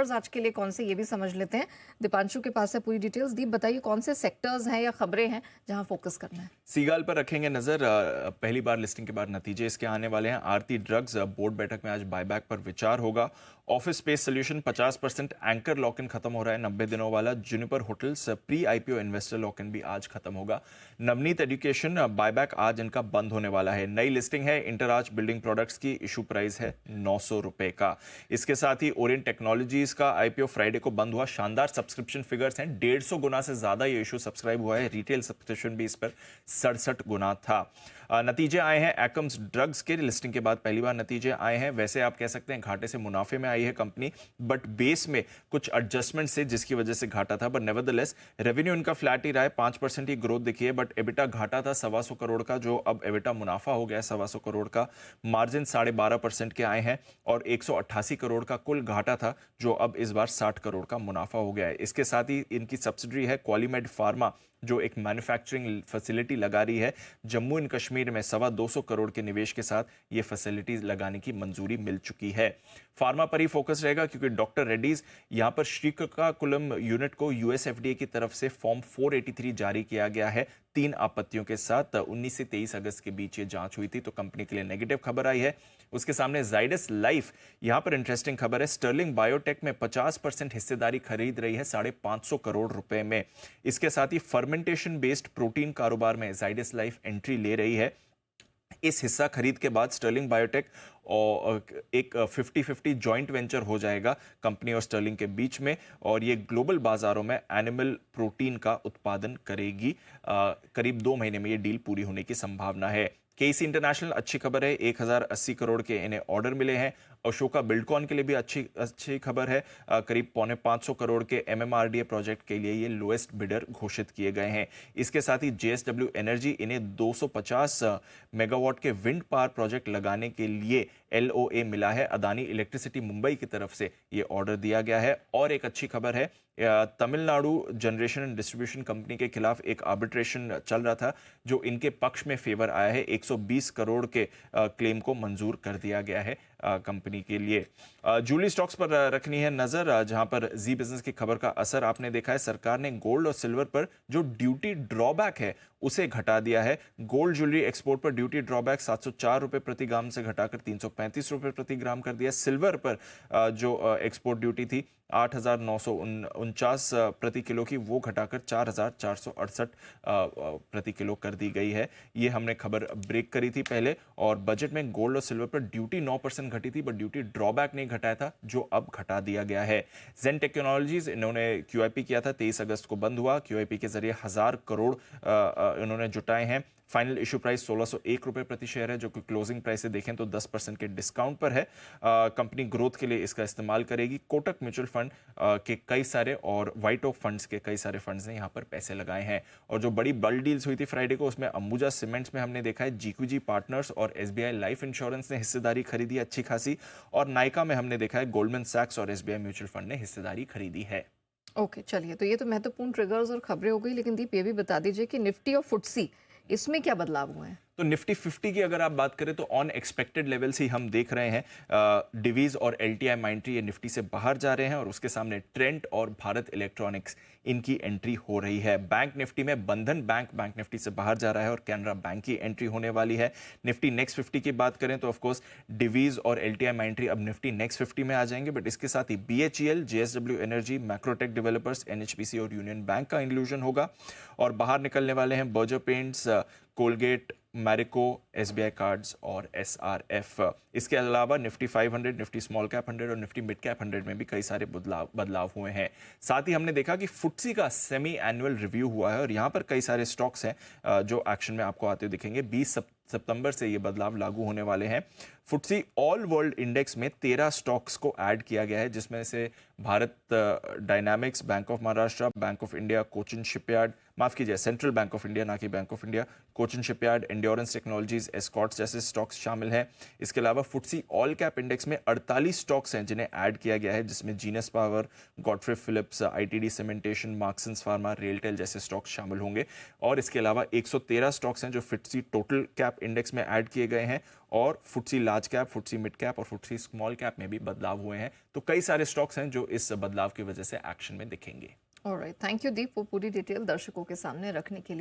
Triggers आज के लिए कौन से, ये भी समझ लेते हैं। दीपांशु के पास है पूरी डिटेल्स। दीप बताइए कौन से सेक्टर्स हैं या खबरें हैं जहां फोकस करना है। सीगाल पर रखेंगे नजर। पहली बार लिस्टिंग के बाद नतीजे इसके आने वाले हैं। आरती ड्रग्स बोर्ड बैठक में आज बायबैक पर विचार होगा। Office space solution 50% anchor lock in खत्म हो रहा है 90 दिनों वाला। Juniper hotels pre IPO investor lock in भी आज खत्म होगा। नवनीत एजुकेशन बायबैक आज इनका बंद होने वाला है। नई लिस्टिंग है इंटरआर्च बिल्डिंग प्रोडक्ट्स की, इशू प्राइस है 900 रुपए का। इसके साथ ही ओरिएंट टेक्नोलॉजीज का आईपीओ फ्राइडे को बंद हुआ। शानदार सब्सक्रिप्शन फिगर्स हैं, 150 गुना से ज्यादा ये इशू सब्सक्राइब हुआ है। रिटेल सब्सक्रिप्शन भी इस पर 67 गुना था। नतीजे आए हैं एकम्स ड्रग्स के लिस्टिंग के बाद पहली बार नतीजे आए हैं। वैसे आप कह सकते हैं घाटे से मुनाफे में आई है कंपनी, बट बेस में कुछ एडजस्टमेंट से जिसकी वजह से घाटा था। बट नेवरदलेस रेवेन्यू इनका फ्लैट ही रहा है, 5% ही ग्रोथ दिखी है। बट एबिटा घाटा था 125 करोड़ का, जो अब एबिटा मुनाफा हो गया है 125 करोड़ का। मार्जिन 12.5% के आए हैं और 188 करोड़ का कुल घाटा था, जो अब इस बार 60 करोड़ का मुनाफा हो गया है। इसके साथ ही इनकी सब्सिडरी है क्वालीमेड फार्मा, जो एक मैन्युफैक्चरिंग फैसिलिटी लगा रही है जम्मू एंड कश्मीर में। 225 करोड़ के निवेश के साथ ये फैसिलिटीज लगाने की मंजूरी मिल चुकी है। फार्मा पर ही फोकस रहेगा क्योंकि डॉक्टर रेड्डीज यहां पर श्रीकाकुलम यूनिट को यूएसएफडीए की तरफ से फॉर्म 483 जारी किया गया है 3 आपत्तियों के साथ। 19 से 23 अगस्त के बीच ये जांच हुई थी, तो कंपनी के लिए नेगेटिव खबर आई है। उसके सामने जाइडस लाइफ, यहां पर इंटरेस्टिंग खबर है। स्टर्लिंग बायोटेक में 50% हिस्सेदारी खरीद रही है 550 करोड़ रुपए में। इसके साथ ही फर्मेंटेशन बेस्ड प्रोटीन कारोबार में जाइडस लाइफ एंट्री ले रही है। इस हिस्सा खरीद के बाद स्टर्लिंग बायोटेक और एक 50-50 जॉइंट वेंचर हो जाएगा कंपनी और स्टर्लिंग के बीच में, और ये ग्लोबल बाजारों में एनिमल प्रोटीन का उत्पादन करेगी। करीब 2 महीने में ये डील पूरी होने की संभावना है। केसी इंटरनेशनल अच्छी खबर है, 1080 करोड़ के इन्हें ऑर्डर मिले हैं। अशोका बिल्डकॉन के लिए भी अच्छी खबर है। करीब 450 करोड़ के एमएमआरडीए प्रोजेक्ट के लिए ये लोएस्ट बिडर घोषित किए गए हैं। इसके साथ ही जेएसडब्ल्यू एनर्जी इन्हें 250 मेगावाट के विंड पावर प्रोजेक्ट लगाने के लिए एलओए मिला है। अदानी इलेक्ट्रिसिटी मुंबई की तरफ से ये ऑर्डर दिया गया है। और एक अच्छी खबर है, Tamil Nadu generation and distribution company के खिलाफ एक आर्बिट्रेशन चल रहा था, जो इनके पक्ष में फेवर आया है। 120 करोड़ के क्लेम को मंजूर कर दिया गया है कंपनी के लिए। जूली स्टॉक्स पर रखनी है नजर, जहां पर जी बिजनेस की खबर का असर आपने देखा है। सरकार ने गोल्ड और सिल्वर पर जो ड्यूटी ड्रॉबैक है उसे घटा दिया है। गोल्ड ज्वेलरी एक्सपोर्ट पर ड्यूटी ड्रॉबैक 704 रुपए प्रति ग्राम से घटाकर 335 रुपए प्रति ग्राम कर दिया। सिल्वर पर जो एक्सपोर्ट ड्यूटी थी 8,949 प्रति किलो की, वो घटाकर 4,468 प्रति किलो कर दी गई है। ये हमने खबर ब्रेक करी थी पहले, और बजट में गोल्ड और सिल्वर पर ड्यूटी 9% घटी थी, बट ड्यूटी ड्रॉबैक नहीं घटाया था, जो अब घटा दिया गया है। जेन टेक्नोलॉजीज, इन्होंने क्यूआईपी किया था, 23 अगस्त को बंद हुआ। क्यूआईपी के जरिए 1000 करोड़ इन्होंने जुटाए हैं। फाइनल इशू प्राइस 1601 रुपए प्रति शेयर है, जो कि क्लोजिंग प्राइस से देखें तो 10% के डिस्काउंट पर है। कंपनी ग्रोथ के लिए इसका इस्तेमाल करेगी। कोटक म्यूचुअल फंड के कई सारे और व्हाइट ओक फंड्स के कई सारे फंड्स ने यहां पर पैसे लगाए हैं। और जो बड़ी बल्क डील्स हुई थी फ्राइडे को, उसमें अंबुजा सीमेंट्स में हमने देखा है जीक्यूजी पार्टनर्स और एसबीआई लाइफ इंश्योरेंस ने हिस्सेदारी खरीदी अच्छी खासी, और नाइका में हमने देखा है गोल्डमैन सैक्स और एसबीआई म्यूचुअल फंड ने हिस्सेदारी खरीदी है। ओके, चलिए, तो ये तो महत्वपूर्ण ट्रिगर्स और खबरें हो गई, लेकिन दीप ये भी बता दीजिए कि निफ्टी और फुटसी, इसमें क्या बदलाव हुए हैं। तो निफ्टी 50 की अगर आप बात करें तो ऑन एक्सपेक्टेड लेवल्स ही हम देख रहे हैं। डिवीज और एलटीआई माइंट्री ये निफ्टी से बाहर जा रहे हैं, और उसके सामने ट्रेंट और भारत इलेक्ट्रॉनिक्स इनकी एंट्री हो रही है। बैंक निफ्टी में बंधन बैंक निफ्टी से बाहर जा रहा है, और कैनरा बैंक की एंट्री होने वाली है। निफ्टी नेक्स्ट 50 की बात करें तो ऑफकोर्स डिवीज और एलटीआई माइंट्री अब निफ्टी नेक्स्ट 50 में आ जाएंगे, बट इसके साथ ही BHEL, JSW energy, Macrotech developers, NHPC और यूनियन बैंक का इंक्लूजन होगा। और बाहर निकलने वाले हैं Berger paints, Colgate, Marico, SBI cards और एसआरएफ। इसके अलावा निफ्टी 500, निफ्टी स्मॉल कैप 100 और निफ्टी मिड कैप 100 में भी कई सारे बदलाव हुए हैं। साथ ही हमने देखा कि फुटसी का सेमी एनुअल रिव्यू हुआ है, और यहाँ पर कई सारे स्टॉक्स हैं जो एक्शन में आपको आते हुए दिखेंगे। 20 सितंबर से ये बदलाव लागू होने वाले हैं। फुटसी ऑल वर्ल्ड इंडेक्स में 13 स्टॉक्स को ऐड किया गया है, जिसमें से Bharat dynamics, bank of Maharashtra, bank of India, Cochin shipyard, माफ कीजिए, सेंट्रल बैंक ऑफ इंडिया, ना कि bank of India. Cochin shipyard, endurance technologies, Escorts जैसे स्टॉक्स शामिल हैं। इसके अलावा फुटसी ऑल कैप इंडेक्स में 48 स्टॉक्स हैं जिन्हें ऐड किया गया है, जिसमें Genus power, Godfrey Phillips, ITD cementation, Marksans pharma, RailTel जैसे स्टॉक्स शामिल होंगे। और इसके अलावा 113 स्टॉक्स हैं जो फिटसी टोटल कैप इंडेक्स में ऐड किए गए हैं, और FTSE large cap, FTSE mid cap और फुटसी स्मॉल कैप में भी बदलाव हुए हैं। तो कई सारे स्टॉक्स हैं जो इस बदलाव की वजह से एक्शन में दिखेंगे। ऑलराइट, थैंक यू दीप, वो पूरी डिटेल दर्शकों के सामने रखने के लिए।